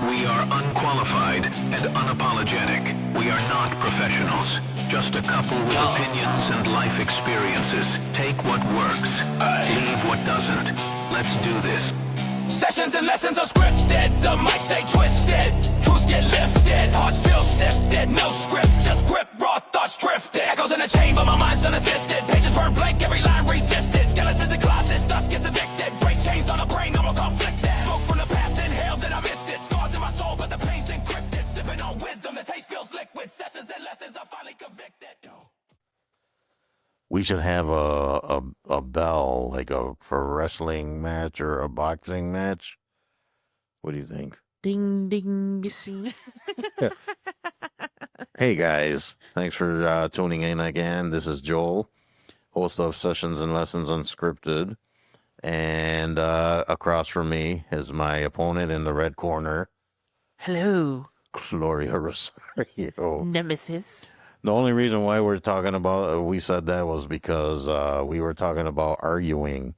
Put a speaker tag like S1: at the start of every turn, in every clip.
S1: We are unqualified and unapologetic. We are not professionals. Just a couple with opinions and life experiences. Take what works. Leave what doesn't. Let's do this.
S2: Sessions and lessons are scripted. The mic stay twisted. Truths get lifted. Hearts feel sifted. No script, just grip. Raw thoughts drifted. Echoes in the chamber, my mind's unassisted. Pages burn blank, every line resisted. Skeletons in closets, dust gets evicted. Break chains on the brain, no more conflicted. Smoke from the past, inhaled, and I missed it. Scars in my soul, but the pain's encrypted. Sipping on wisdom, the taste feels liquid. Sessions and lessons, I'm finally convicted.
S3: We should have a bell, like for a wrestling match or a boxing match. What do you think?
S4: Ding, ding.
S3: Hey guys, thanks for tuning in again. This is Joel, host of Sessions and Lessons Unscripted. And across from me is my opponent in the red corner,
S4: Hello,
S3: Gloria Rosario.
S4: Nemesis.
S3: The only reason why we said that was because we were talking about arguing.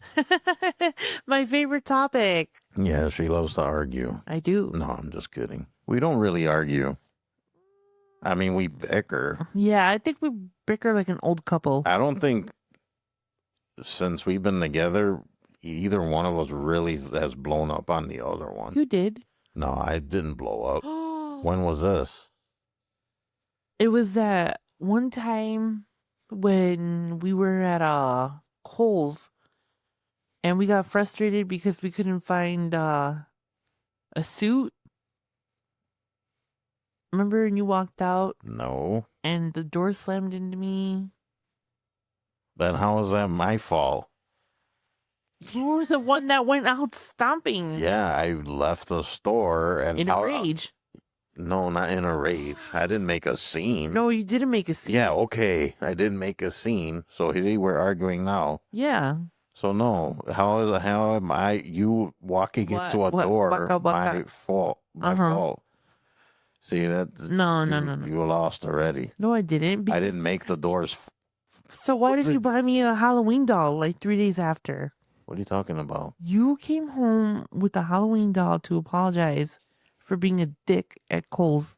S4: My favorite topic.
S3: Yeah, she loves to argue.
S4: I do.
S3: No, I'm just kidding. We don't really argue. I mean, we bicker.
S4: Yeah, I think we bicker like an old couple.
S3: I don't think since we've been together, either one of us really has blown up on the other one.
S4: You did.
S3: No, I didn't blow up. When was this?
S4: It was that one time when we were at Kohl's and we got frustrated because we couldn't find a suit. Remember, and you walked out
S3: No.
S4: and the door slammed into me?
S3: Then how is that my fault?
S4: You were the one that went out stomping.
S3: Yeah, I left the store and
S4: In a rage.
S3: No, not in a rage. I didn't make a scene.
S4: No, you didn't make a scene.
S3: Yeah, okay. I didn't make a scene. So see, we're arguing now.
S4: Yeah.
S3: So no, how am I you walking into a door?
S4: Waka, waka.
S3: My fault. My fault. See that?
S4: No.
S3: You lost already.
S4: No, I didn't.
S3: I didn't make the doors.
S4: So why did you buy me a Halloween doll like 3 days after?
S3: What are you talking about?
S4: You came home with a Halloween doll to apologize for being a dick at Kohl's.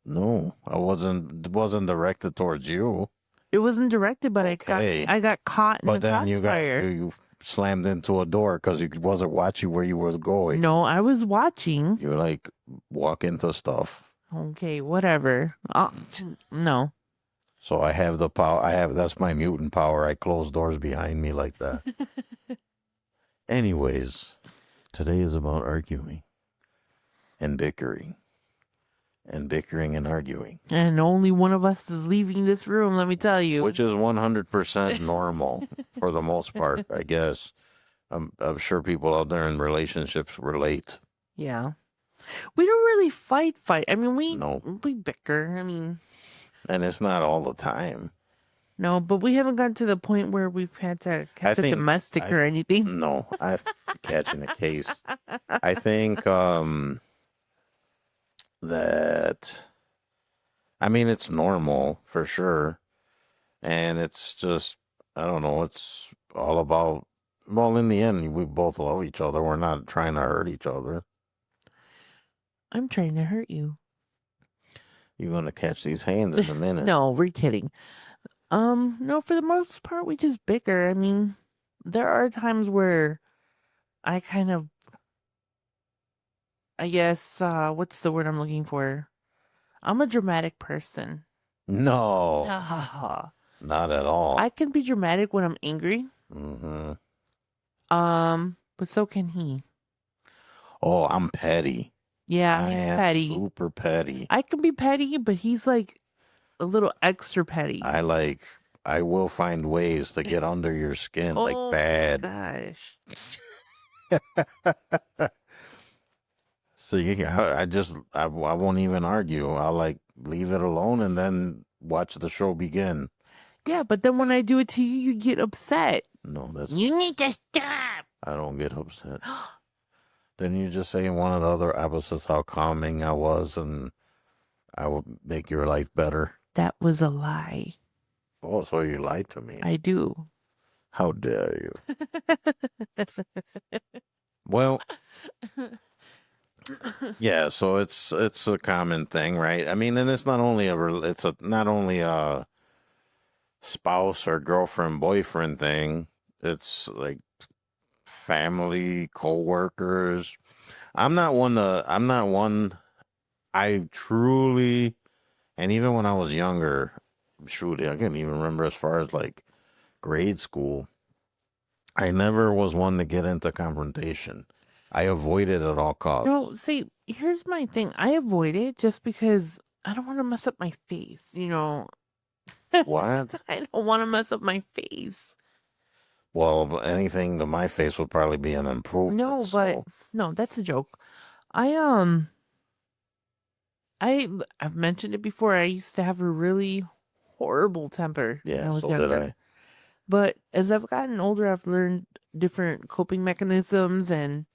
S3: No, I wasn't. It wasn't directed towards you.
S4: It wasn't directed, but
S3: Okay.
S4: I got caught in
S3: But
S4: the
S3: then
S4: crossfire.
S3: you slammed into a door because you wasn't watching where you was going.
S4: No, I was watching.
S3: You like walk into stuff.
S4: Okay, whatever. No.
S3: So I have the power. That's my mutant power. I close doors behind me like that. Anyways, today is about arguing and bickering. And bickering and arguing.
S4: And only one of us is leaving this room, let me tell you.
S3: Which is 100% normal for the most part, I guess. I'm sure people out there in relationships relate.
S4: Yeah. We don't really fight. I mean, we bicker. I mean.
S3: And it's not all the time.
S4: No, but we haven't gotten to the point where we've had to catch a domestic or anything.
S3: No, I've catching a case. I think that, I mean, it's normal for sure. And it's just, I don't know, it's all about, well, in the end, we both love each other. We're not trying to hurt each other.
S4: I'm trying to hurt you.
S3: You're going to catch these hands in a minute.
S4: No, we're kidding. No, for the most part, we just bicker. I mean, there are times where I kind of, I guess, what's the word I'm looking for? I'm a dramatic person.
S3: No. Not at all.
S4: I can be dramatic when I'm angry.
S3: Mm-hmm.
S4: But so can he.
S3: Oh, I'm petty.
S4: Yeah, he's petty.
S3: Super petty.
S4: I can be petty, but he's like a little extra petty.
S3: I will find ways to get under your skin, like bad.
S4: Gosh.
S3: See, I won't even argue. I'll like leave it alone and then watch the show begin.
S4: Yeah, but then when I do it to you, you get upset.
S3: No,
S4: You need to stop.
S3: I don't get upset. Didn't you just say in one of the other episodes how calming I was and I would make your life better?
S4: That was a lie.
S3: Oh, so you lied to me.
S4: I do.
S3: How dare you? Well, Yeah, so it's a common thing, right? I mean, and it's not only not only a spouse or girlfriend boyfriend thing. It's like family, coworkers. I'm not one I truly, and even when I was younger, shoot, I can't even remember as far as like grade school. I never was one to get into confrontation. I avoided at all
S4: No,
S3: costs.
S4: see, here's my thing. I avoid it just because I don't want to mess up my face,
S3: What?
S4: I don't want to mess up my face.
S3: Well, anything to my face would probably be an improvement.
S4: No, but
S3: So
S4: no, that's a joke. I I've mentioned it before. I used to have a really horrible temper when
S3: yeah,
S4: I was
S3: so did
S4: younger.
S3: I.
S4: But as I've gotten older, I've learned different coping mechanisms, and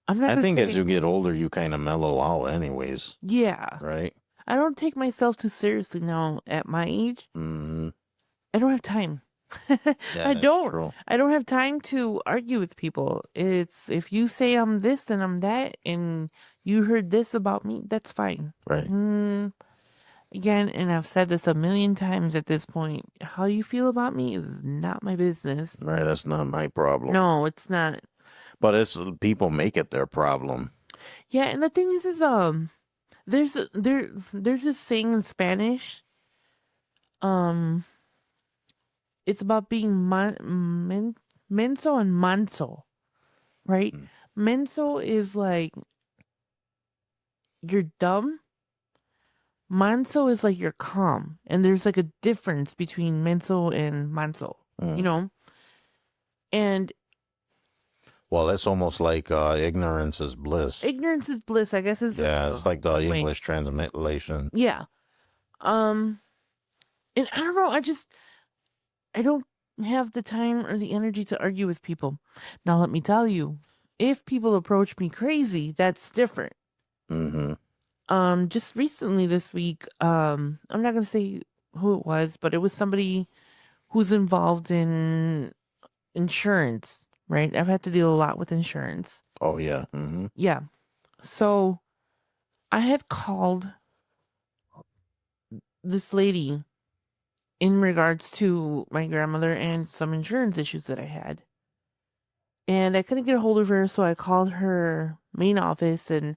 S4: I'm not
S3: I
S4: gonna
S3: think as
S4: say,
S3: you get older, you kind of mellow out, anyways,
S4: yeah.
S3: right?
S4: I don't take myself too seriously now at my age.
S3: Hmm.
S4: I don't have time.
S3: Yeah,
S4: I
S3: that's
S4: don't.
S3: true.
S4: I don't have time to argue with people. It's if you say I'm this and I'm that, and you heard this about me, that's fine.
S3: Right,
S4: Again, and I've said this a million times at this point. How you feel about me is not my business.
S3: right. That's not my problem.
S4: No, it's not.
S3: But it's people make it their problem.
S4: Yeah, and the thing is there's this saying in Spanish. Um, it's about being menso and manso, right?
S3: Mm.
S4: Menso is like you're dumb. Manso is like you're calm, and there's like a difference between menso and manso, you
S3: Mm.
S4: know. And
S3: Well, that's almost like ignorance is bliss.
S4: ignorance is bliss, I guess, is
S3: Yeah, it's like the
S4: one way.
S3: English translation.
S4: Yeah. Um, and I don't know. I don't have the time or the energy to argue with people. Now, let me tell you, if people approach me crazy, that's different.
S3: Mm-hmm.
S4: Just recently this week, I'm not gonna say who it was, but it was somebody who's involved in insurance, right? I've had to deal a lot with insurance.
S3: Oh yeah. Mm-hmm.
S4: Yeah. So I had called this lady in regards to my grandmother and some insurance issues that I had. And I couldn't get a hold of her, so I called her main office and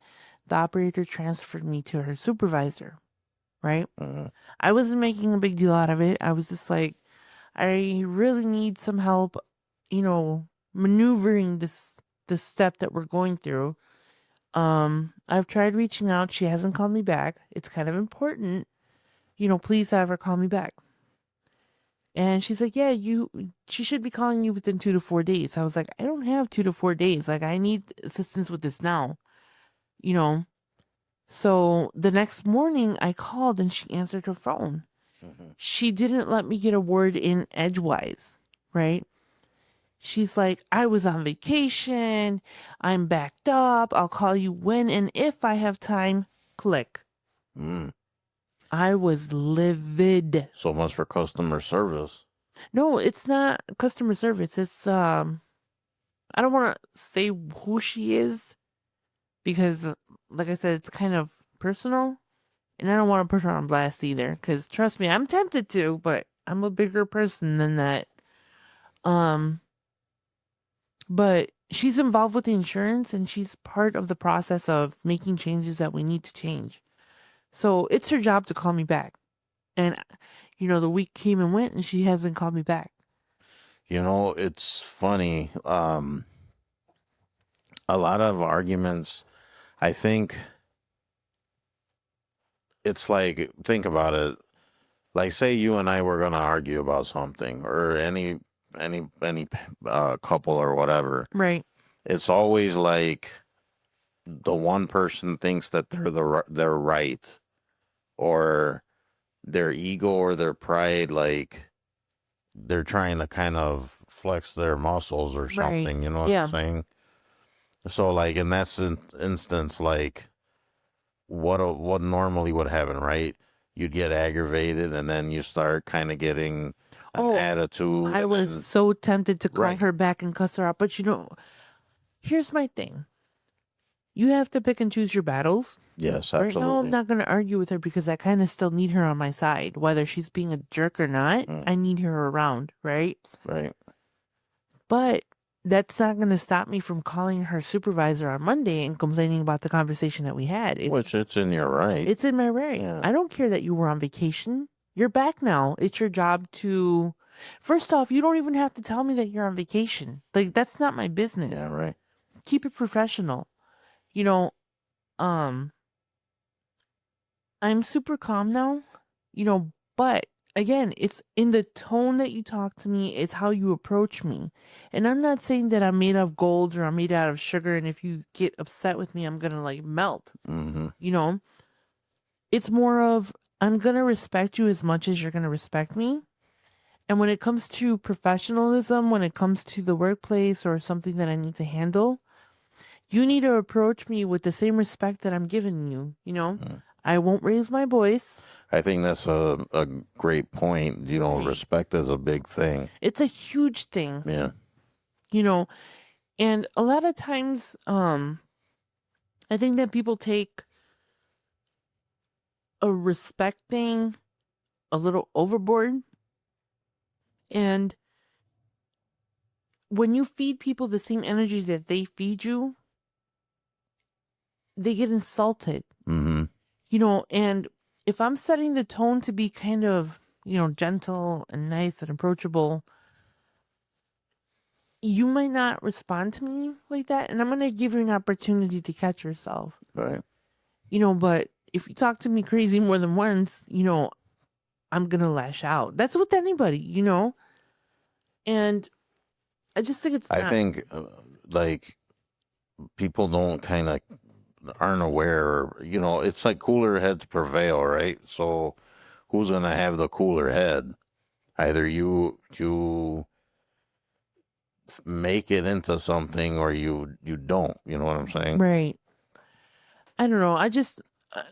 S4: the operator transferred me to her supervisor, right?
S3: Mm-hmm.
S4: I wasn't making a big deal out of it. I was just like, I really need some help, maneuvering this step that we're going through. I've tried reaching out. She hasn't called me back. It's kind of important. Please have her call me back. And she's like, yeah, she should be calling you within 2 to 4 days. I was like, I don't have 2 to 4 days. Like, I need assistance with this now, you know? So the next morning I called and she answered her phone.
S3: Mm-hmm.
S4: She didn't let me get a word in edgewise, right? She's like, I was on vacation. I'm backed up. I'll call you when and if I have time. Click.
S3: Mm.
S4: I was livid.
S3: So much for customer service.
S4: No, it's not customer service. It's I don't want to say who she is because like I said it's kind of personal and I don't want to put her on blast either cuz trust me, I'm tempted to, but I'm a bigger person than that. Um but she's involved with the insurance and she's part of the process of making changes that we need to change. So, it's her job to call me back. And the week came and went and she hasn't called me back.
S3: It's funny. A lot of arguments. I think it's like think about it. Like say you and I were gonna argue about something, or any couple or whatever.
S4: Right.
S3: It's always like the one person thinks that they're right, or their ego or their pride, like they're trying to kind of flex their muscles or
S4: Right.
S3: something. You know what I'm
S4: Yeah.
S3: saying? So like in that instance, like what normally would happen, right? You'd get aggravated, and then you start kind of getting an
S4: Oh,
S3: attitude,
S4: I
S3: and
S4: was
S3: then
S4: so tempted to call
S3: right.
S4: her back and cuss her out, but here's my thing. You have to pick and choose your battles.
S3: Yes,
S4: Right now, I'm
S3: absolutely.
S4: not going to argue with her because I kind of still need her on my side. Whether she's being a jerk or not, I need her around, right?
S3: Right.
S4: But that's not going to stop me from calling her supervisor on Monday and complaining about the conversation that we had.
S3: Which it's in your right.
S4: It's in my right.
S3: Yeah.
S4: I don't care that you were on vacation. You're back now. It's your job to. First off, you don't even have to tell me that you're on vacation. Like, that's not my business.
S3: Yeah, right.
S4: Keep it professional. You know, I'm super calm now, but again, it's in the tone that you talk to me, it's how you approach me. And I'm not saying that I'm made of gold or I'm made out of sugar, and if you get upset with me, I'm gonna like melt.
S3: Mm-hmm.
S4: It's more of I'm gonna respect you as much as you're gonna respect me. And when it comes to professionalism, when it comes to the workplace or something that I need to handle, you need to approach me with the same respect that I'm giving you. I won't raise my voice.
S3: I think that's a great point.
S4: Right.
S3: Respect is a big thing.
S4: It's a huge thing,
S3: Yeah.
S4: And a lot of times, I think that people take a respect thing a little overboard. And when you feed people the same energy that they feed you, they get insulted.
S3: Mm-hmm.
S4: And if I'm setting the tone to be kind of, gentle and nice and approachable, you might not respond to me like that. And I'm going to give you an opportunity to catch yourself.
S3: Right.
S4: But if you talk to me crazy more than once, I'm going to lash out. That's with anybody, And I just think it's
S3: I
S4: not.
S3: think, people don't aren't aware, it's like cooler heads prevail, right? So who's going to have the cooler head? Either you make it into something or you don't, you know what I'm saying?
S4: Right. I don't know. I just,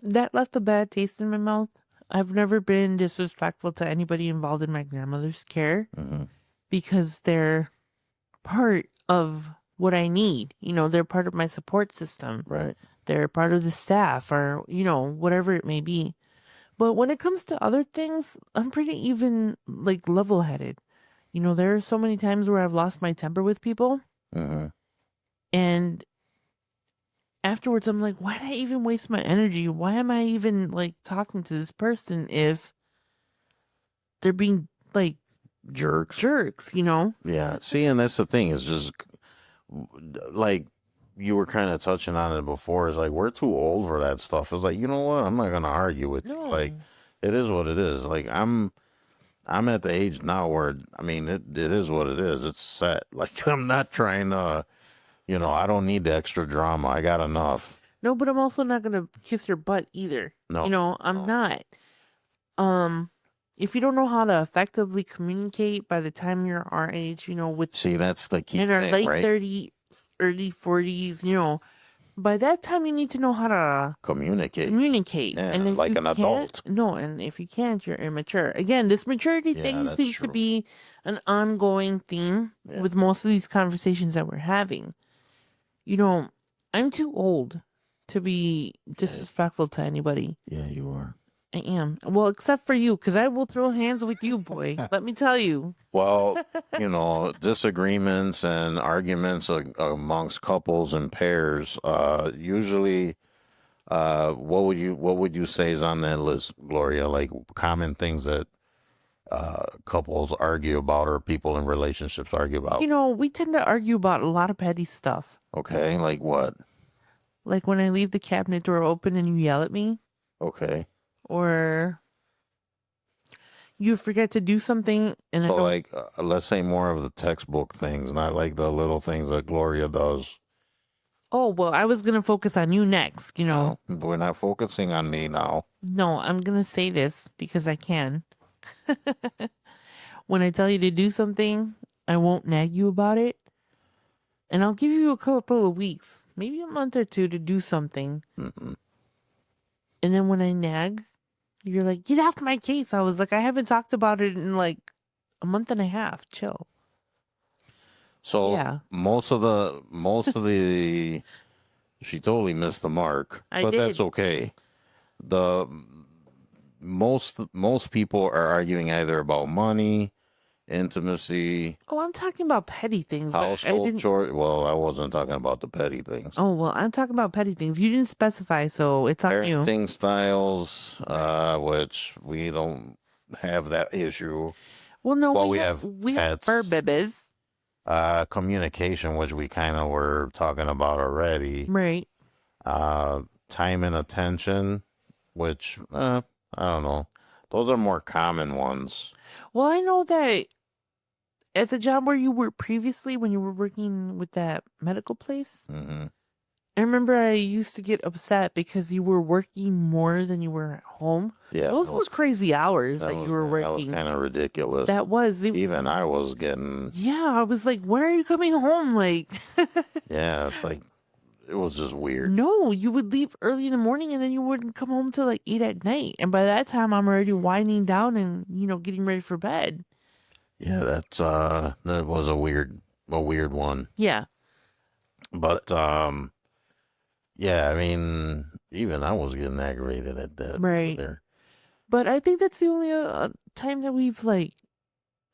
S4: that left a bad taste in my mouth. I've never been disrespectful to anybody involved in my grandmother's care
S3: Mm-hmm.
S4: because they're part of what I need. They're part of my support system.
S3: Right.
S4: They're part of the staff or, whatever it may be. But when it comes to other things, I'm pretty even like level headed. There are so many times where I've lost my temper with people.
S3: Mm-hmm.
S4: And afterwards, I'm like, why did I even waste my energy? Why am I even like talking to this person if they're being like
S3: Jerks.
S4: Yeah.
S3: See, and that's the thing is just like you were kind of touching on it before. Is like we're too old for that stuff. It's like, you know what? I'm not gonna argue with you.
S4: No.
S3: Like it is what it is. Like I'm at the age now where it is what it is. It's set. Like I'm not trying to, I don't need the extra drama. I got enough.
S4: No, but I'm also not gonna kiss your butt either.
S3: No.
S4: I'm not. If you don't know how to effectively communicate by the time you're our age, with
S3: See, that's the key
S4: in our
S3: thing,
S4: late
S3: right?
S4: 30s, early 40s, by that time you need to know how to
S3: Communicate.
S4: Yeah,
S3: and if like an adult.
S4: No, and if you can't, you're immature. Again, this maturity thing
S3: that's
S4: seems to
S3: true.
S4: be an ongoing theme with most of these conversations that we're having. I'm too old to be disrespectful to anybody.
S3: Yeah, you are.
S4: I am. Well, except for you, because I will throw hands with you, boy. Let me tell you.
S3: Well, disagreements and arguments amongst couples and pairs, usually, what would you say is on that list, Gloria? Like common things that couples argue about or people in relationships argue about?
S4: We tend to argue about a lot of petty stuff.
S3: Okay, like what?
S4: Like when I leave the cabinet door open and you yell at me.
S3: Okay.
S4: Or you forget to do something and
S3: So,
S4: I don't...
S3: like, let's say more of the textbook things, not like the little things that Gloria does.
S4: Oh, well, I was going to focus on you next,
S3: No, we're not focusing on me now.
S4: No, I'm going to say this because I can. When I tell you to do something, I won't nag you about it. And I'll give you a couple of weeks, maybe a month or two to do something.
S3: Mm-mm.
S4: And then when I nag, you're like, get off my case. I was like, I haven't talked about it in like a month and a half. Chill.
S3: So
S4: Yeah.
S3: most of the She totally missed the mark,
S4: I
S3: but
S4: did.
S3: that's okay. The most people are arguing either about money, intimacy,
S4: Oh, I'm talking about petty things. But I
S3: household
S4: didn't.
S3: chores. Well, I wasn't talking about the petty things.
S4: Oh well, I'm talking about petty things. You didn't specify, so it's on you.
S3: Parenting styles, which we don't have that issue.
S4: Well, no,
S3: Well,
S4: we
S3: we
S4: have
S3: have
S4: fur
S3: pets.
S4: babies,
S3: Communication, which we kind of were talking about already.
S4: right?
S3: Time and attention, which I don't know. Those are more common ones.
S4: Well, I know that at the job where you were previously, when you were working with that medical place,
S3: Hmm.
S4: I remember I used to get upset because you were working more than you were at home.
S3: Yeah,
S4: Those were crazy hours that you were
S3: that was
S4: working.
S3: kind of ridiculous.
S4: That was
S3: Even I was getting.
S4: Yeah, I was like, when are you coming home? Like,
S3: Yeah, it's like it was just weird.
S4: no, you would leave early in the morning and then you wouldn't come home till like 8 at night. And by that time, I'm already winding down and, getting ready for bed.
S3: Yeah, that was a weird one.
S4: Yeah.
S3: But yeah, I mean, even I was getting aggravated at that.
S4: Right.
S3: There.
S4: But I think that's the only time that we've like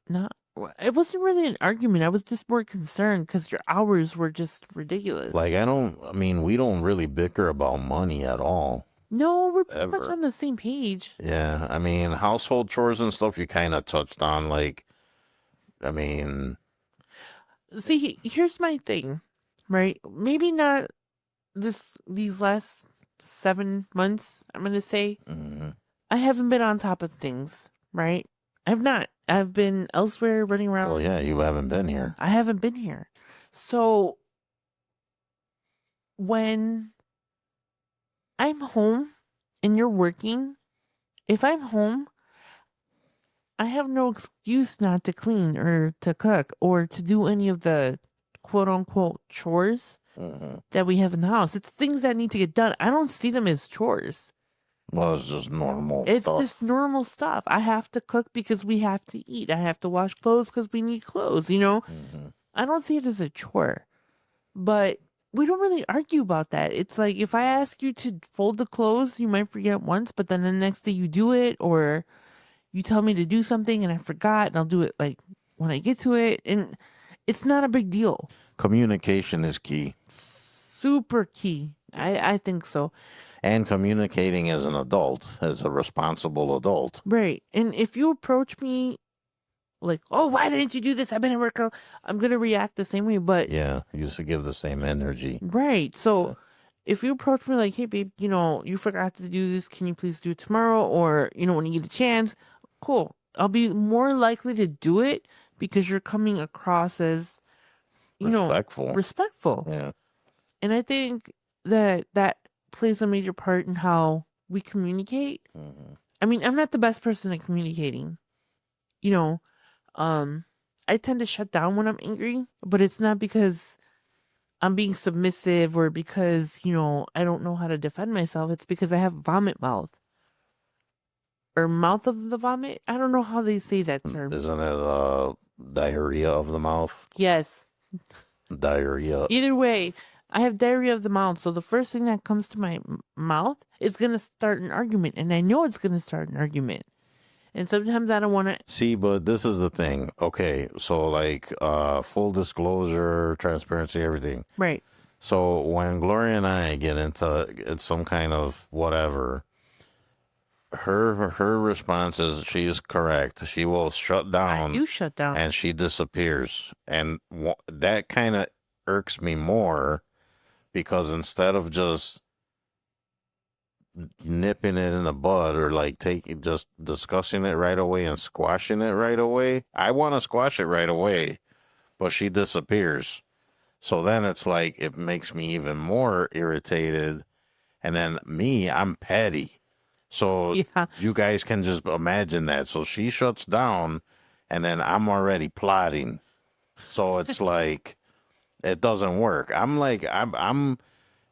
S4: not. It wasn't really an argument. I was just more concerned because your hours were just ridiculous.
S3: Like I mean, we don't really bicker about money at all.
S4: No, we're pretty much
S3: Ever.
S4: on the same page.
S3: Yeah, I mean, household chores and stuff you kind of touched on. Like, I mean,
S4: See, here's my thing, right? Maybe not these last 7 months. I'm gonna say
S3: mhm.
S4: I haven't been on top of things, right? I've not. I've been elsewhere running around.
S3: Well, yeah, you haven't been here.
S4: I haven't been here. So when I'm home and you're working, if I'm home, I have no excuse not to clean or to cook or to do any of the quote unquote chores
S3: Hmm.
S4: that we have in the house. It's things that need to get done. I don't see them as chores.
S3: Well, it's just normal
S4: It's
S3: stuff.
S4: just normal stuff. I have to cook because we have to eat. I have to wash clothes because we need clothes,
S3: Mhm.
S4: I don't see it as a chore. But we don't really argue about that. It's like if I ask you to fold the clothes, you might forget once, but then the next day you do it, or you tell me to do something and I forgot, and I'll do it like when I get to it. And it's not a big deal.
S3: Communication is key.
S4: Super key. I think so.
S3: And communicating as an adult, as a responsible adult.
S4: Right. And if you approach me like, oh, why didn't you do this? I've been at work. I'm going to react the same way. But,
S3: Yeah, you used to give the same energy.
S4: right. So if you approach me like, hey, babe, you forgot to do this. Can you please do it tomorrow? Or, when you get a chance, cool. I'll be more likely to do it because you're coming across as,
S3: Respectful.
S4: respectful.
S3: Yeah.
S4: And I think that plays a major part in how we communicate.
S3: Mhm.
S4: I mean, I'm not the best person at communicating. I tend to shut down when I'm angry, but it's not because I'm being submissive or because, I don't know how to defend myself. It's because I have vomit mouth. Or mouth of the vomit? I don't know how they say that term.
S3: Isn't it diarrhea of the mouth?
S4: Yes.
S3: Diarrhea.
S4: Either way, I have diarrhea of the mouth, so the first thing that comes to my mouth is going to start an argument, and I know it's going to start an argument. And sometimes I don't want to.
S3: See, but this is the thing. Okay, so like full disclosure, transparency, everything.
S4: Right.
S3: So when Gloria and I get into some kind of whatever, her response is she is correct. She will shut down.
S4: You shut down.
S3: And she disappears. And that kind of irks me more because instead of just nipping it in the bud or like just discussing it right away and squashing it right away, I want to squash it right away, but she disappears. So then it's like it makes me even more irritated. And then I'm petty. So
S4: Yeah.
S3: you guys can just imagine that. So she shuts down and then I'm already plotting. So it's like it doesn't work. I'm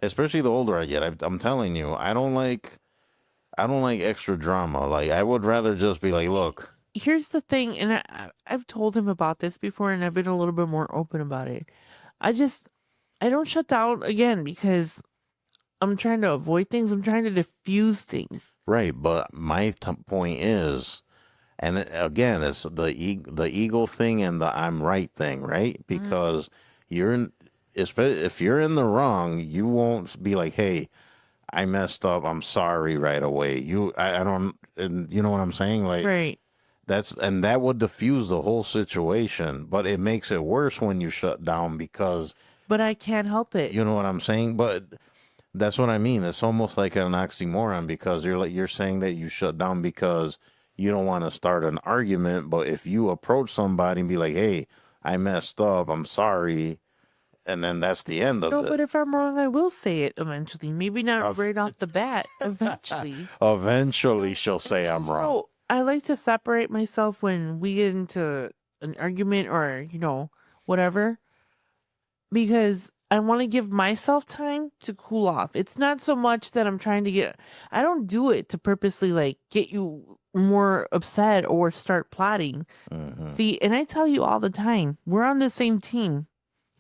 S3: especially the older I get, I'm telling you, I don't like extra drama. Like I would rather just be like, look,
S4: Here's the thing, and I've told him about this before, and I've been a little bit more open about it. I don't shut down again because I'm trying to avoid things. I'm trying to diffuse things.
S3: Right, but my point is, and again, it's the ego thing and the I'm right thing, right? Because you're in, if you're in the wrong, you won't be like, hey, I messed up, I'm sorry right away. I don't, and you know what I'm saying? Like
S4: Right.
S3: and that would diffuse the whole situation, but it makes it worse when you shut down because
S4: But I can't help it.
S3: you know what I'm saying? But that's what I mean. It's almost like an oxymoron because you're saying that you shut down because you don't want to start an argument, but if you approach somebody and be like, "Hey, I messed up. I'm sorry," and then that's the end of
S4: No,
S3: it.
S4: but if I'm wrong, I will say it eventually. Maybe not
S3: Of-
S4: right off the bat. Eventually.
S3: Eventually, she'll say I'm wrong.
S4: So I like to separate myself when we get into an argument or, whatever, because I want to give myself time to cool off. It's not so much that I'm trying to I don't do it to purposely like get you more upset or start plotting.
S3: Hmm.
S4: See, and I tell you all the time, we're on the same team.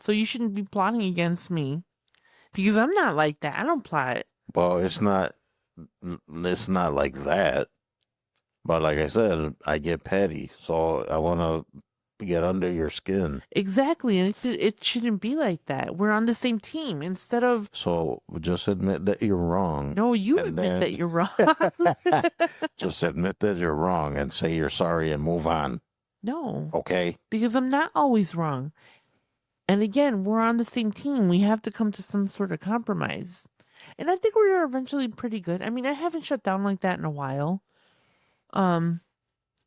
S4: So you shouldn't be plotting against me because I'm not like that. I don't plot.
S3: Well, it's not like that. But like I said, I get petty, so I want to get under your skin.
S4: Exactly, and it shouldn't be like that. We're on the same team instead of
S3: So just admit that you're wrong.
S4: no, you
S3: And
S4: admit that
S3: then
S4: you're wrong.
S3: just admit that you're wrong and say you're sorry and move on.
S4: No,
S3: Okay?
S4: because I'm not always wrong. And again, we're on the same team. We have to come to some sort of compromise. And I think we're eventually pretty good. I mean, I haven't shut down like that in a while. Um,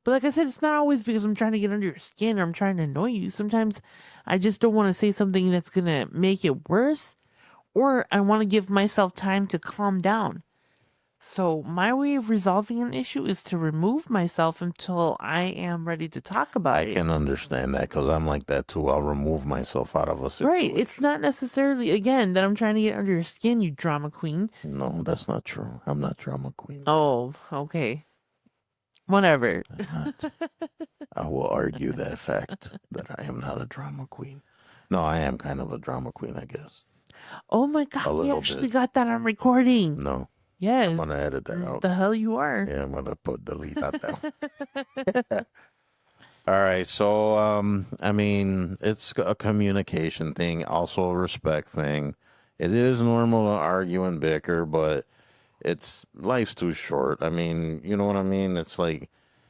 S4: but like I said, it's not always because I'm trying to get under your skin or I'm trying to annoy you. Sometimes I just don't want to say something that's going to make it worse, or I want to give myself time to calm down. So my way of resolving an issue is to remove myself until I am ready to talk about
S3: I
S4: it.
S3: can understand that because I'm like that too. I'll remove myself out of a situation.
S4: Right. It's not necessarily, again, that I'm trying to get under your skin, you drama queen.
S3: No, that's not true. I'm not drama queen.
S4: Oh, okay. Whatever.
S3: I will argue that fact that I am not a drama queen. No, I am kind of a drama queen, I guess.
S4: Oh my
S3: A
S4: God. We
S3: little
S4: actually
S3: bit.
S4: got that on recording.
S3: No, I'm
S4: Yes.
S3: gonna edit that out.
S4: The hell you are.
S3: Yeah, I'm gonna put delete out that. All right, so I mean, it's a communication thing, also a respect thing. It is normal to argue and bicker, but it's life's too short. I mean, you know what I mean? It's like,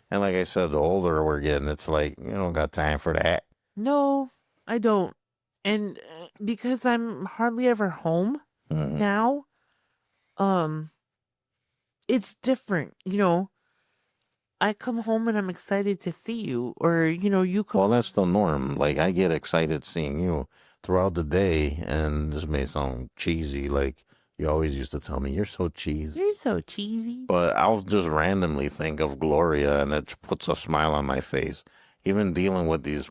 S3: and like I said, the older we're getting, it's like you don't got time for that.
S4: No, I don't. And because I'm hardly ever home
S3: Mhm.
S4: now, um, it's different. I come home and I'm excited to see you, or you come.
S3: Well, that's the norm. Like I get excited seeing you throughout the day, and this may sound cheesy. Like you always used to tell me, "You're so cheesy."
S4: You're so cheesy.
S3: But I'll just randomly think of Gloria and it puts a smile on my face. Even dealing with these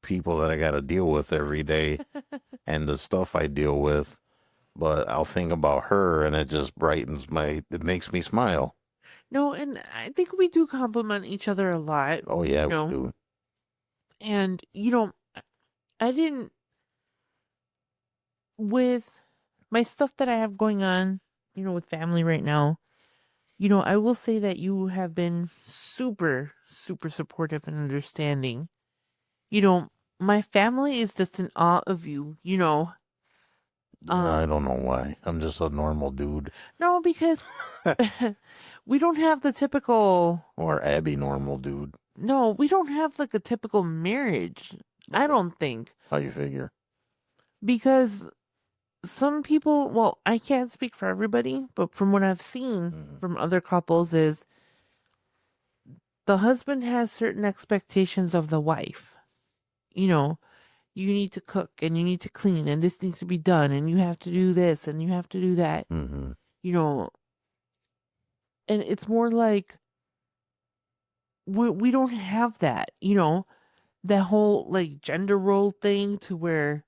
S3: people that I got to deal with every day and the stuff I deal with, but I'll think about her and it just it makes me smile.
S4: No, and I think we do compliment each other a lot.
S3: Oh, yeah,
S4: you
S3: we
S4: know,
S3: do.
S4: and I didn't with my stuff that I have going on, with family right now. I will say that you have been super, super supportive and understanding. My family is just in awe of you.
S3: I don't know why. I'm just a normal dude.
S4: No, because we don't have the typical.
S3: Or Abby normal dude.
S4: No, we don't have like a typical marriage. I don't think.
S3: How you figure?
S4: Because some people, well, I can't speak for everybody, but from what I've seen from other couples is the husband has certain expectations of the wife. You need to cook and you need to clean and this needs to be done and you have to do this and you have to do that.
S3: Mm-hmm.
S4: And it's more like we don't have that, that whole like gender role thing to where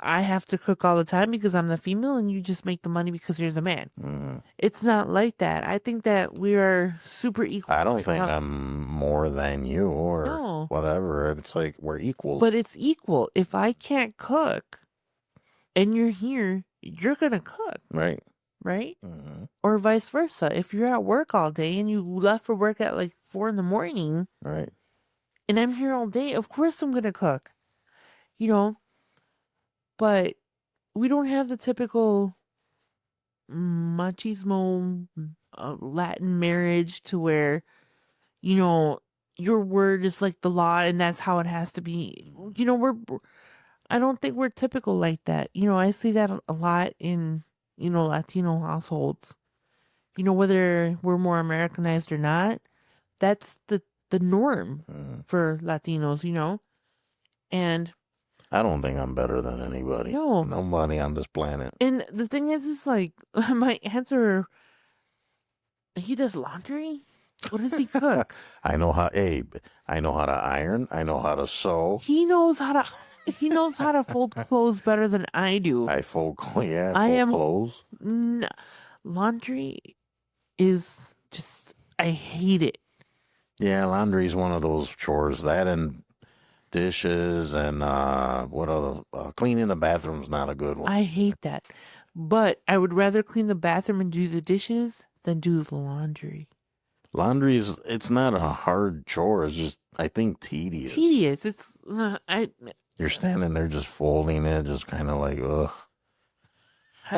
S4: I have to cook all the time because I'm the female and you just make the money because you're the man.
S3: Mm-hmm.
S4: It's not like that. I think that we are super equal.
S3: I don't think I'm more than you or
S4: No.
S3: whatever. It's like we're equals.
S4: But it's equal. If I can't cook and you're here you're gonna cook,
S3: Right.
S4: right?
S3: Hmm.
S4: Or vice versa. If you're at work all day and you left for work at like 4 in the morning
S3: Right.
S4: and I'm here all day, of course I'm gonna cook, you know. But we don't have the typical machismo Latin marriage to where, you know, your word is like the law and that's how it has to be. You know, I don't think we're typical like that. You know, I see that a lot in, you know, Latino households. You know, whether we're more Americanized or not, that's the norm
S3: Mm.
S4: for Latinos, you know? And
S3: I don't think I'm better than anybody.
S4: no.
S3: Nobody on this planet.
S4: And the thing is like, my answer, he does laundry? What does he cook?
S3: I know how. Hey, I know how to iron. I know how to sew.
S4: He knows how to fold clothes better than I do.
S3: I fold. Yeah,
S4: I
S3: fold
S4: am
S3: clothes.
S4: laundry is just, I hate it.
S3: Yeah, laundry is one of those chores. That and dishes and what other cleaning the bathroom's not a good one.
S4: I hate that. But I would rather clean the bathroom and do the dishes than do the laundry.
S3: Laundry it's not a hard chore. It's just I think tedious.
S4: Tedious. It's
S3: You're standing there just folding it, just kind of like ugh.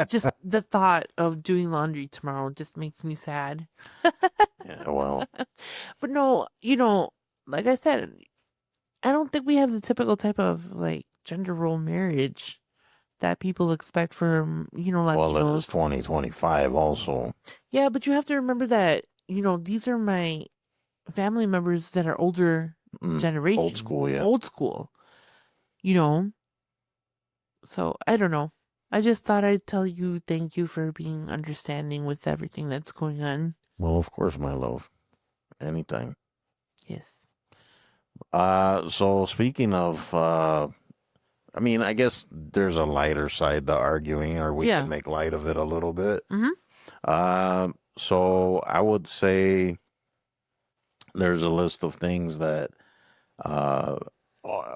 S4: just the thought of doing laundry tomorrow just makes me sad.
S3: Yeah, well,
S4: But no, you know, like I said, I don't think we have the typical type of like gender role marriage that people expect from, you know,
S3: well, it
S4: Latinos.
S3: is 2025 also.
S4: Yeah, but you have to remember that, you know, these are my family members that are older generation.
S3: Old school, yeah.
S4: Old school. You know? So, I don't know. I just thought I'd tell you thank you for being understanding with everything that's going on.
S3: Well, of course, my love. Anytime.
S4: Yes.
S3: So speaking of I mean, I guess there's a lighter side to arguing, or we
S4: Yeah.
S3: can make light of it a little bit.
S4: Mhm.
S3: So I would say there's a list of things that uh,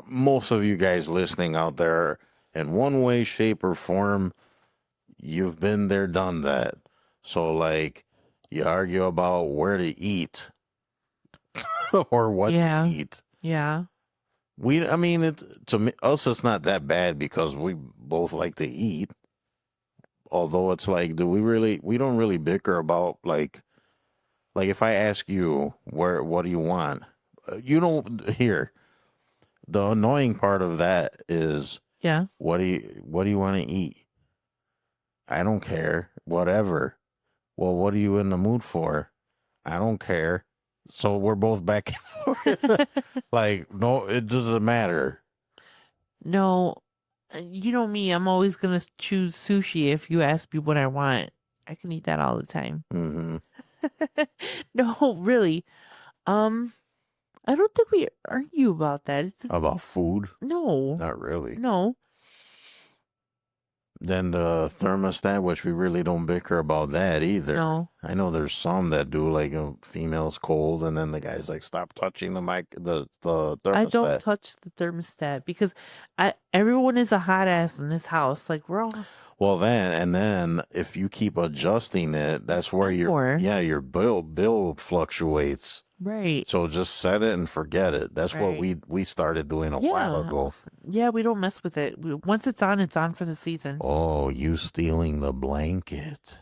S3: most of you guys listening out there, in one way, shape, or form, you've been there, done that. So, like, you argue about where to eat or what
S4: Yeah.
S3: to eat.
S4: Yeah.
S3: I mean, to me, us, it's not that bad because we both like to eat. Although it's like, we don't really bicker about like if I ask you what do you want, you don't here. The annoying part of that is
S4: Yeah.
S3: what do you want to eat? I don't care. Whatever. Well, what are you in the mood for? I don't care. So we're both back and forth. Like, no, it doesn't matter.
S4: No, you know me, I'm always going to choose sushi if you ask me what I want. I can eat that all the time.
S3: Hmm.
S4: No, really. I don't think we argue about that. It's just,
S3: About food?
S4: no.
S3: Not really.
S4: No.
S3: Then the thermostat, which we really don't bicker about that either.
S4: No.
S3: I know there's some that do, like a female's cold, and then the guy's like, "Stop touching the thermostat."
S4: I don't touch the thermostat because everyone is a hot ass in this house. Like we're all
S3: Well, then if you keep adjusting it, that's where your bill fluctuates.
S4: right.
S3: So just set it and forget it. That's what
S4: Right.
S3: we started doing a while ago.
S4: Yeah, we don't mess with it. Once it's on for the season.
S3: Oh, you stealing the blanket.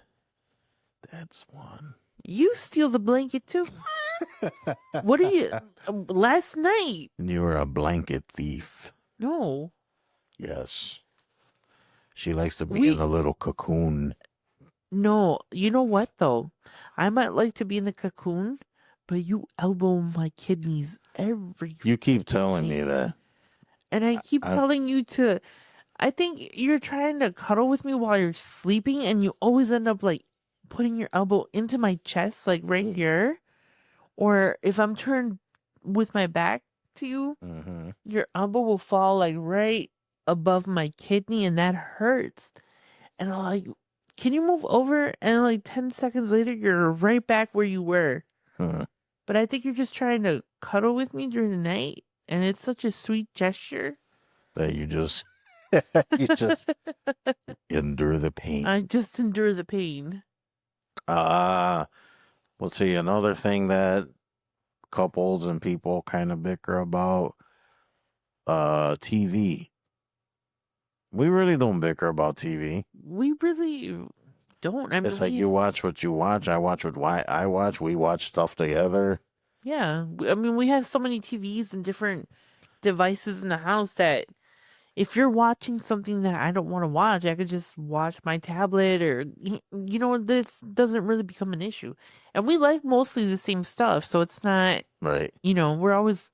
S3: That's one.
S4: You steal the blanket too. What are you? Last night?
S3: You're a blanket thief.
S4: No.
S3: Yes. She likes to be in a little cocoon.
S4: No. You know what though? I might like to be in the cocoon, but you elbow my kidneys every.
S3: You keep telling me that.
S4: And I keep telling you to. I think you're trying to cuddle with me while you're sleeping, and you always end up like putting your elbow into my chest, like right here. Or if I'm turned with my back to you, your elbow will fall like right above my kidney, and that hurts. And I'm like, can you move over? And like 10 seconds later, you're right back where you were. But I think you're just trying to cuddle with me during the night, and it's such a sweet gesture.
S3: That you just You just endure the pain.
S4: I just endure the pain.
S3: Let's see, another thing that couples and people kind of bicker about, TV. We really don't bicker about TV.
S4: We really don't. I mean,
S3: It's like you watch what you watch, I watch what I watch, we watch stuff together.
S4: yeah. I mean, we have so many TVs and different devices in the house that if you're watching something that I don't want to watch, I could just watch my tablet or, this doesn't really become an issue. And we like mostly the same stuff. So it's not,
S3: Right.
S4: we're always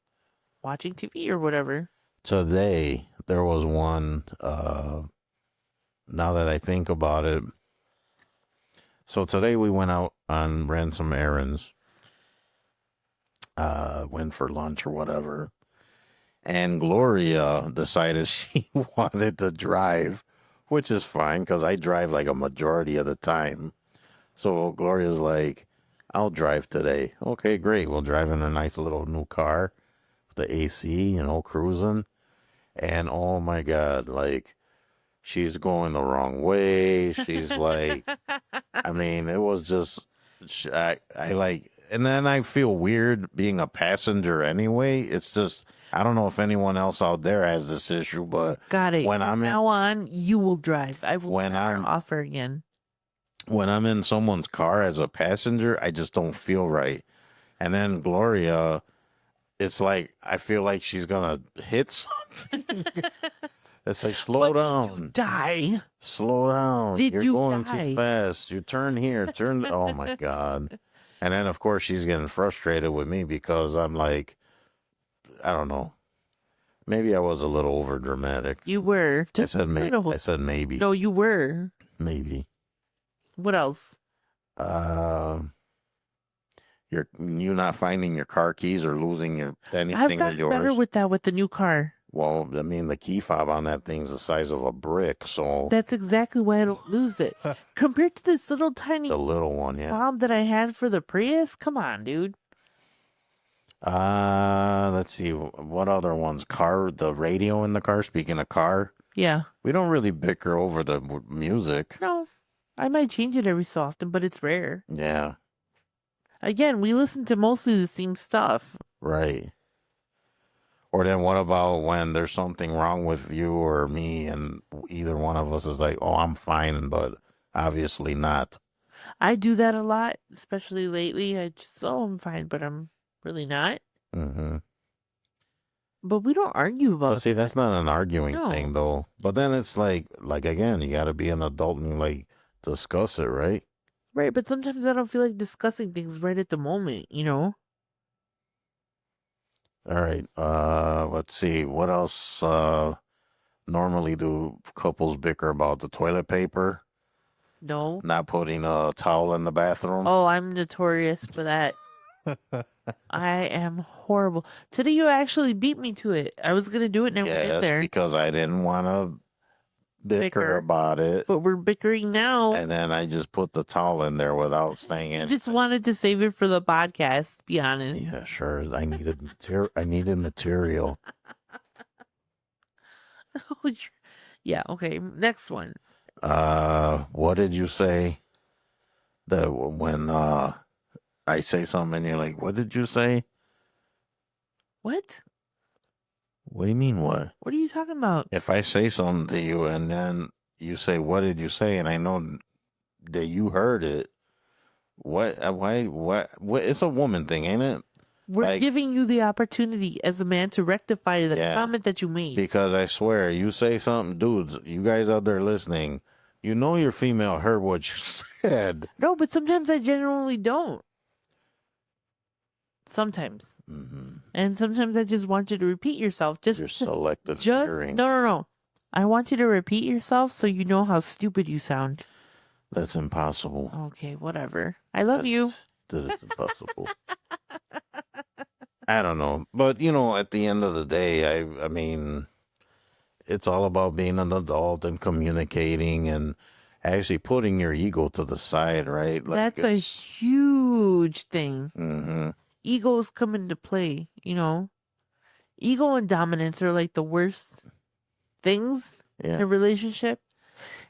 S4: watching TV or whatever.
S3: Today, there was one, now that I think about it. So today we went out on ran some errands, went for lunch or whatever. And Gloria decided she wanted to drive, which is fine because I drive like a majority of the time. So Gloria's like, I'll drive today. Okay, great. We'll drive in a nice little new car, the AC, cruising. And oh my God, like she's going the wrong way. She's like, I mean, it was just, I like, and then I feel weird being a passenger anyway. It's just, I don't know if anyone else out there has this issue, but
S4: Got it.
S3: when
S4: From
S3: I'm in,
S4: now on, you will drive. I will
S3: when
S4: never
S3: I'm
S4: offer again.
S3: when I'm in someone's car as a passenger, I just don't feel right. And then Gloria, it's like I feel like she's gonna hit something. It's like slow
S4: But
S3: down.
S4: did you die?
S3: Slow down.
S4: Did
S3: You're
S4: you
S3: going
S4: die?
S3: too fast. You turn here, turn. Oh my God. And then, of course, she's getting frustrated with me because I'm like, I don't know. Maybe I was a little over dramatic.
S4: You were.
S3: I said, I said maybe.
S4: No, you were.
S3: Maybe.
S4: What else?
S3: You not finding your car keys or losing
S4: I've
S3: anything of
S4: gotten
S3: yours.
S4: better with that with the new car.
S3: Well, I mean, the key fob on that thing's the size of a brick, so
S4: That's exactly why I don't lose it. Compared to this little tiny
S3: the little one, yeah.
S4: fob that I had for the Prius, come on, dude.
S3: Let's see. What other ones? The radio in the car. Speaking of car,
S4: Yeah.
S3: we don't really bicker over the music.
S4: No, I might change it every so often, but it's rare.
S3: Yeah,
S4: Again, we listen to mostly the same stuff.
S3: right. Or then what about when there's something wrong with you or me and either one of us is like, oh, I'm fine, but obviously not.
S4: I do that a lot, especially lately. I'm fine, but I'm really not.
S3: Mm-hmm.
S4: But we don't argue about
S3: But see, that's not an arguing
S4: No.
S3: thing, though. But then it's like again, you got to be an adult and like discuss it, right?
S4: Right, but sometimes I don't feel like discussing things right at the moment,
S3: All right. Let's see. What else normally do couples bicker about? The toilet paper?
S4: No.
S3: Not putting a towel in the bathroom?
S4: Oh, I'm notorious for that. I am horrible. Today you actually beat me to it. I was gonna do it and I went in
S3: Yes,
S4: there.
S3: because I didn't want to bicker
S4: Bicker.
S3: about it.
S4: But we're bickering now.
S3: And then I just put the towel in there without saying
S4: I
S3: it.
S4: just wanted to save it for the podcast, to be honest.
S3: Yeah, sure. I needed material.
S4: Yeah, okay. Next one.
S3: What did you say? That when I say something and you're like, what did you say?
S4: What?
S3: What do you mean what?
S4: What are you talking about?
S3: If I say something to you and then you say, what did you say? And I know that you heard it. What? Why? What? It's a woman thing, ain't it?
S4: We're giving you the opportunity as a man to rectify the comment that you made.
S3: Because I swear, you say something, dudes, you guys out there listening, you know your female heard what you said.
S4: No, but sometimes I genuinely don't. Sometimes.
S3: Mm-hmm.
S4: And sometimes I just want you to repeat yourself.
S3: You're selective hearing.
S4: No. I want you to repeat yourself so you know how stupid you sound.
S3: That's impossible.
S4: Okay, whatever. I love you.
S3: That is impossible. I don't know. But, at the end of the day, I mean, it's all about being an adult and communicating and actually putting your ego to the side, right?
S4: That's a huge thing.
S3: Mm-hmm.
S4: Egos come into play, Ego and dominance are like the worst things in
S3: Yeah.
S4: a relationship.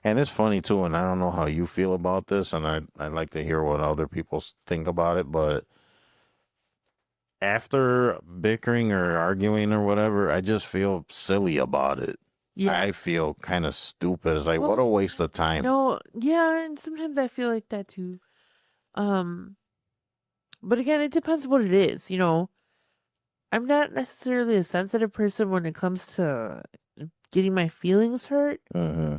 S3: And it's funny too, and I don't know how you feel about this, and I'd like to hear what other people think about it, but after bickering or arguing or whatever, I just feel silly about it.
S4: Yeah.
S3: I feel kind of stupid. It's like, what a
S4: Well,
S3: waste of time.
S4: no, yeah, and sometimes I feel like that too. Um, but again, it depends what it is, you know. I'm not necessarily a sensitive person when it comes to getting my feelings hurt,
S3: Hmm.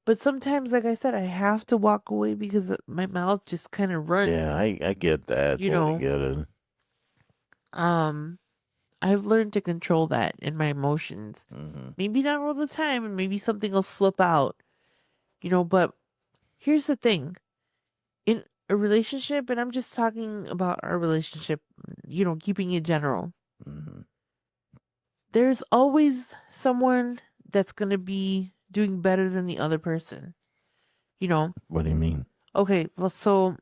S4: but sometimes, like I said, I have to walk away because my mouth just kind of runs,
S3: Yeah, I get that.
S4: you
S3: Totally
S4: know.
S3: get it.
S4: Um, I've learned to control that in my emotions.
S3: Hmm.
S4: Maybe not all the time, and maybe something will slip out, you know, but here's the thing. In a relationship, and I'm just talking about our relationship, you know, keeping it general.
S3: Hmm.
S4: There's always someone that's going to be doing better than the other person, you know.
S3: What do you mean?
S4: Okay, so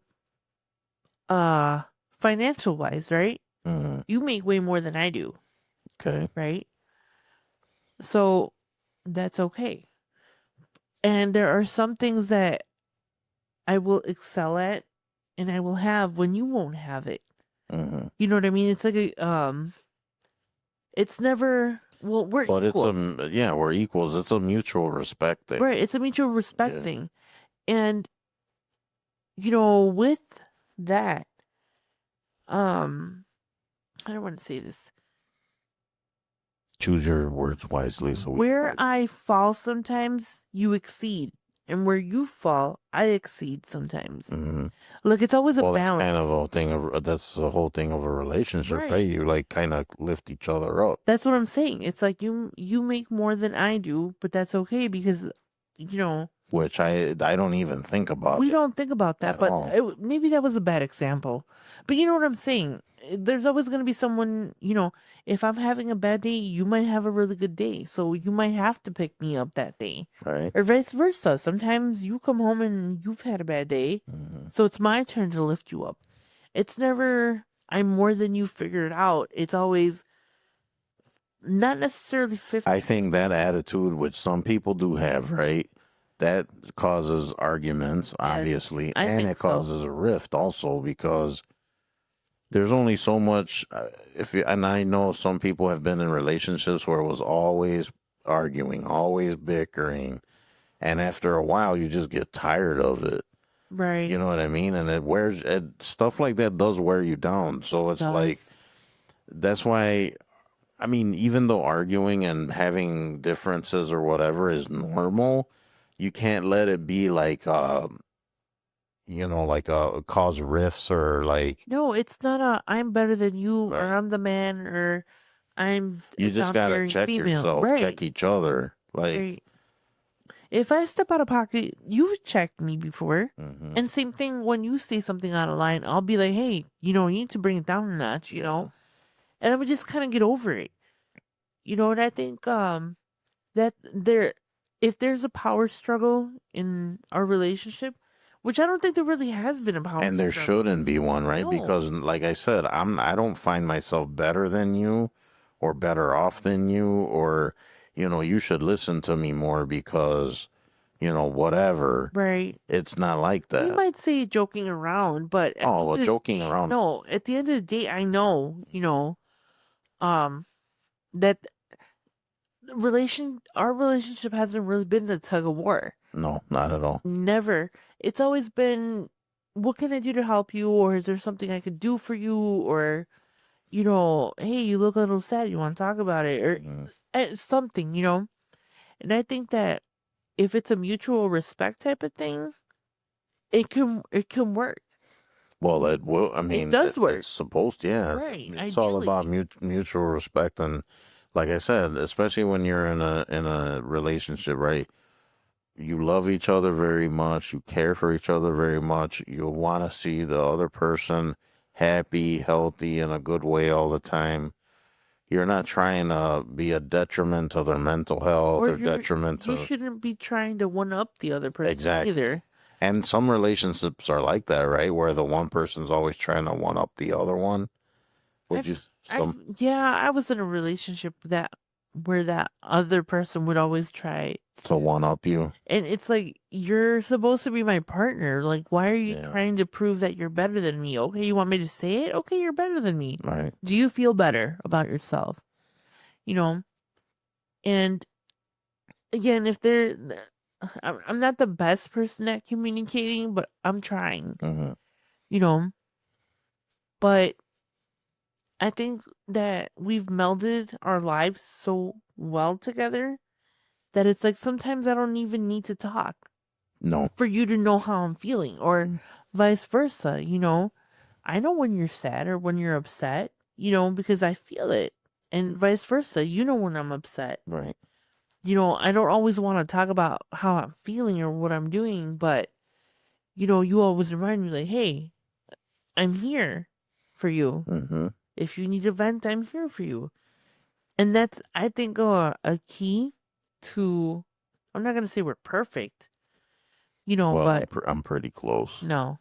S4: uh financial wise, right?
S3: Hmm.
S4: You make way more than I do,
S3: Okay.
S4: right? So that's okay. And there are some things that I will excel at and I will have when you won't have it.
S3: Hmm.
S4: You know what I mean? It's like it's never, well, we're
S3: But it's
S4: equals.
S3: yeah, we're equals. It's a mutual respect thing.
S4: Right, it's a mutual respect
S3: Yeah.
S4: thing. And you know, with that, um I don't want to say this.
S3: Choose your words wisely. So we.
S4: Where I fall sometimes, you exceed. And where you fall, I exceed sometimes.
S3: Hmm.
S4: Look, it's always a
S3: Well, that's kind
S4: balance.
S3: of a thing of that's the whole thing of a relationship, right?
S4: Right.
S3: You like kind of lift each other up,
S4: That's what I'm saying. It's like you make more than I do, but that's okay because you know,
S3: which I don't even think about
S4: we
S3: it
S4: don't think about that,
S3: at
S4: but
S3: all.
S4: maybe that was a bad example. But you know what I'm saying? There's always going to be someone, you know, if I'm having a bad day, you might have a really good day. So you might have to pick me up that day.
S3: Right.
S4: Or vice versa. Sometimes you come home and you've had a bad day.
S3: Hmm.
S4: So it's my turn to lift you up. It's never I'm more than you figured out. It's always not necessarily 50.
S3: I think that attitude, which some people do have, right, that causes arguments, obviously,
S4: I
S3: and
S4: think
S3: it
S4: so.
S3: causes a rift also because there's only so much. If you, and I know some people have been in relationships where it was always arguing, always bickering, and after a while, you just get tired of it.
S4: Right.
S3: You know what I mean? And stuff like that does wear you down. So it's like
S4: Does.
S3: that's why I mean, even though arguing and having differences or whatever is normal, you can't let it be like like cause rifts or like
S4: No, it's not a I'm better than you or
S3: right.
S4: I'm the man or I'm
S3: You
S4: a
S3: just gotta
S4: domineering
S3: check
S4: female.
S3: yourself,
S4: Right.
S3: check each other. Like
S4: Right. If I step out of pocket, you've checked me before.
S3: hmm.
S4: And same thing when you say something out of line, I'll be like, hey, you know, you need to bring it down a notch, you
S3: Yeah.
S4: know? And then we just kind of get over it. You know, and I think that if there's a power struggle in our relationship, which I don't think there really has been a power
S3: And there
S4: struggle.
S3: shouldn't be one, right?
S4: No.
S3: Because like I said, I don't find myself better than you or better off than you or you should listen to me more because whatever.
S4: Right.
S3: It's not like
S4: We
S3: that.
S4: might say joking around, but at
S3: Oh,
S4: the
S3: well,
S4: end of the
S3: joking
S4: day,
S3: around.
S4: no, at the end of the day, I know, you know, um, that our relationship hasn't really been the tug of war.
S3: No, not at all.
S4: Never. It's always been, what can I do to help you? Or is there something I could do for you? Or, you know, hey, you look a little sad. You want to talk about it? Or
S3: Mhm.
S4: something, you know? And I think that if it's a mutual respect type of thing, it can work.
S3: Well, it will. I
S4: It
S3: mean,
S4: does work.
S3: it's supposed. Yeah,
S4: Right.
S3: it's all about
S4: Ideally.
S3: mutual respect, and like I said, especially when you're in a relationship, right? You love each other very much. You care for each other very much. You want to see the other person happy, healthy, in a good way all the time. You're not trying to be a detriment to their mental health
S4: Or
S3: or detriment
S4: you
S3: to
S4: shouldn't be trying to one up the other person
S3: exactly.
S4: either.
S3: And some relationships are like that, right? Where the one person's always trying to one up the other one. Would you
S4: I've
S3: some
S4: yeah, I was in a relationship that where that other person would always try
S3: To one up you.
S4: and it's like, you're supposed to be my partner. Like, why are you
S3: Yeah.
S4: trying to prove that you're better than me? Okay, you want me to say it? Okay, you're better than me.
S3: Right.
S4: Do you feel better about yourself? You know? And again, if I'm not the best person at communicating, but I'm trying,
S3: Mm-hmm.
S4: you know? But I think that we've melded our lives so well together that it's like sometimes I don't even need to talk
S3: No.
S4: for you to know how I'm feeling, or vice versa. You know, I know when you're sad or when you're upset, you know, because I feel it, and vice versa. You know when I'm upset.
S3: Right.
S4: You know, I don't always want to talk about how I'm feeling or what I'm doing, but you know, you always remind me like, hey, I'm here for you.
S3: Mm-hmm.
S4: If you need a vent, I'm here for you. And that's, I think, a key to, I'm not going to say we're perfect, you know,
S3: Well,
S4: but
S3: I'm pretty close.
S4: no.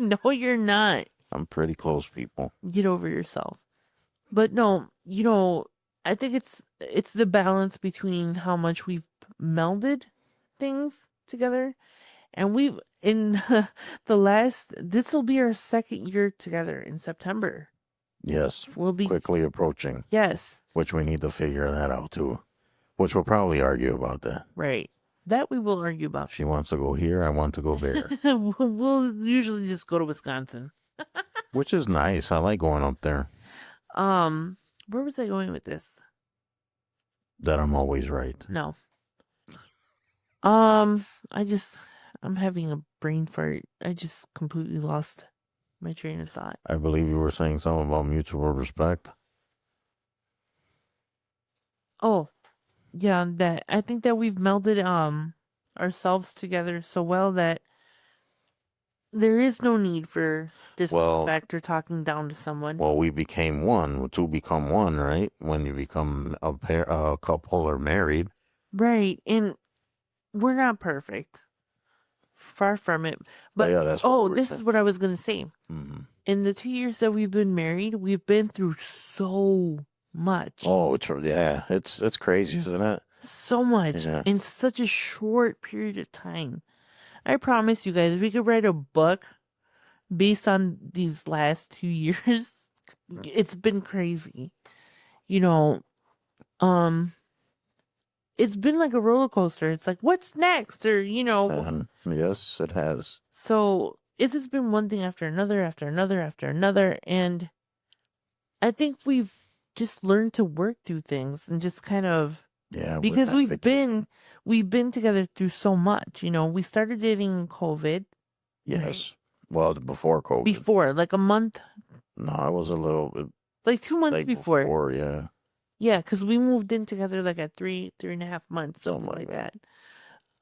S4: No, you're not.
S3: I'm pretty close, people.
S4: Get over yourself. But no, you know, I think it's the balance between how much we've melded things together. And we've, in the last, this will be our second year together in September.
S3: Yes.
S4: We'll be,
S3: Quickly approaching.
S4: yes,
S3: Which we need to figure that out too. Which we'll probably argue about that.
S4: right. That we will argue about.
S3: She wants to go here. I want to go there.
S4: We'll usually just go to Wisconsin.
S3: Which is nice. I like going up there.
S4: Where was I going with this?
S3: That I'm always right.
S4: No. I'm having a brain fart. I just completely lost my train of thought.
S3: I believe you were saying something about mutual respect.
S4: Oh, yeah, that I think that we've melded ourselves together so well that there is no need for disrespect or talking down to someone.
S3: Well, we became one. Two become one, right? When you become a pair, a couple, or married.
S4: Right, and we're not perfect. Far from it. But
S3: yeah, that's what we were
S4: this
S3: saying.
S4: is what I was gonna say.
S3: Mm-hmm.
S4: In the 2 years that we've been married, we've been through so much.
S3: Oh, it's crazy, isn't it?
S4: So much in such a short period of time. I promise you guys, if we could write a book based on these last 2 years, it's been crazy. You know, it's been like a roller coaster. It's like, what's next? Or, you know.
S3: Yes, it has.
S4: So it's just been one thing after another, after another, after another. And I think we've just learned to work through things and just kind of, because we've been together through so much. You know, we started dating in COVID.
S3: Yes.
S4: Right?
S3: Well, before COVID.
S4: Before, like a month.
S3: No, I was a little.
S4: Like 2 months
S3: like
S4: before.
S3: Yeah.
S4: Yeah, because we moved in together like at 3.5 months, something like that.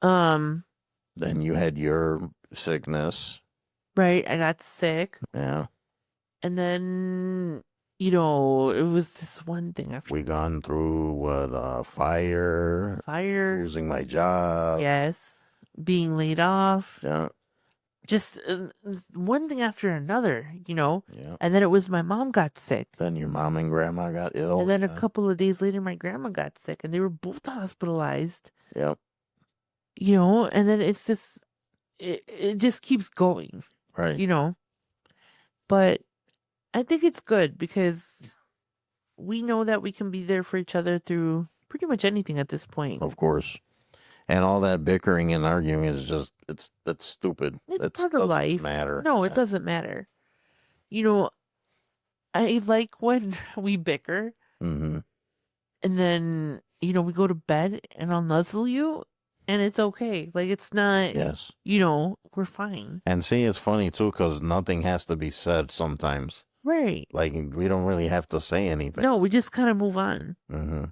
S3: Then you had your sickness.
S4: Right, I got sick.
S3: Yeah.
S4: And then, you know, it was this one thing after.
S3: We gone through what? Fire. Losing my job.
S4: Yes. Being laid off.
S3: Yeah.
S4: Just one thing after another, you know.
S3: Yeah.
S4: And then it was my mom got sick.
S3: Then your mom and grandma got ill.
S4: And then a couple of days later, my grandma got sick, and they were both hospitalized.
S3: Yep.
S4: You know, and then it's just, it just keeps going.
S3: Right.
S4: You know. But I think it's good because we know that we can be there for each other through pretty much anything at this point.
S3: Of course. And all that bickering and arguing is just, it's stupid.
S4: It's part of life.
S3: Matter.
S4: No, it doesn't matter. You know, I like when we bicker.
S3: Mm-hmm.
S4: And then, you know, we go to bed and I'll nuzzle you and it's okay. Like, it's not, you know, we're fine.
S3: And see, it's funny too, because nothing has to be said sometimes.
S4: Right.
S3: Like, we don't really have to say anything.
S4: No, we just kind of move on.
S3: Mm-hmm.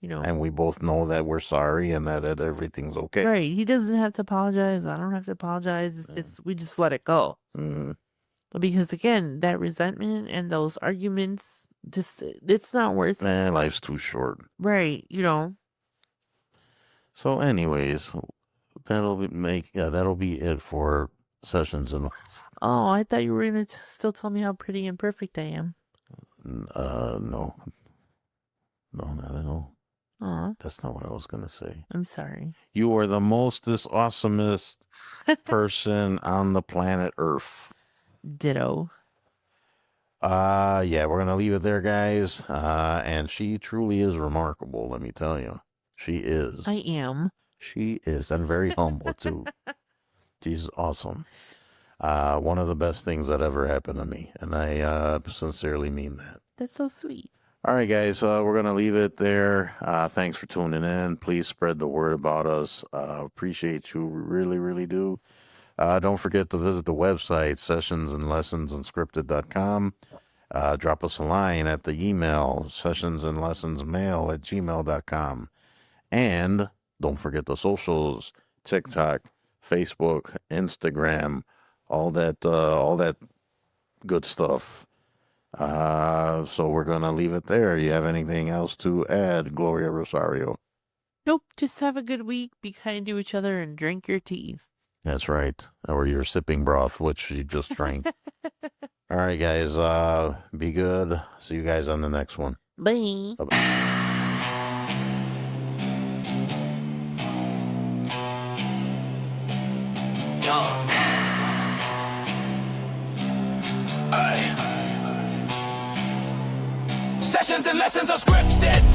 S4: You know.
S3: And we both know that we're sorry and that everything's okay.
S4: Right. He doesn't have to apologize. I don't have to apologize. We just let it go.
S3: Mm-hmm.
S4: Because again, that resentment and those arguments, just, it's not worth it.
S3: Life's too short.
S4: Right. You know.
S3: So anyways, that'll be it for sessions in.
S4: Oh, I thought you were going to still tell me how pretty and perfect I am.
S3: No. No, not at all.
S4: Aw,
S3: That's not what I was going to say.
S4: I'm sorry.
S3: You are the mostest awesomest person on the planet Earth.
S4: Ditto.
S3: Yeah, we're going to leave it there, guys. And she truly is remarkable, let me tell you. She is.
S4: I am.
S3: She is. And very humble, too. She's awesome. One of the best things that ever happened to me. And I sincerely mean that.
S4: That's so sweet.
S3: All right, guys, we're going to leave it there. Thanks for tuning in. Please spread the word about us. Appreciate you. We really, really do. Don't forget to visit the website, sessionsandlessonsunscripted.com. Drop us a line at the email, sessionsandlessonsmail@gmail.com. And don't forget the socials, TikTok, Facebook, Instagram, all that good stuff. So we're going to leave it there. You have anything else to add, Gloria Rosario?
S4: Nope, just have a good week, be kind to each other, and drink your tea.
S3: That's right. Or your sipping broth, which you just drank. All right, guys. Be good. See you guys on the next one.
S4: Bye.
S3: Bye-bye.
S2: Sessions and lessons are scripted.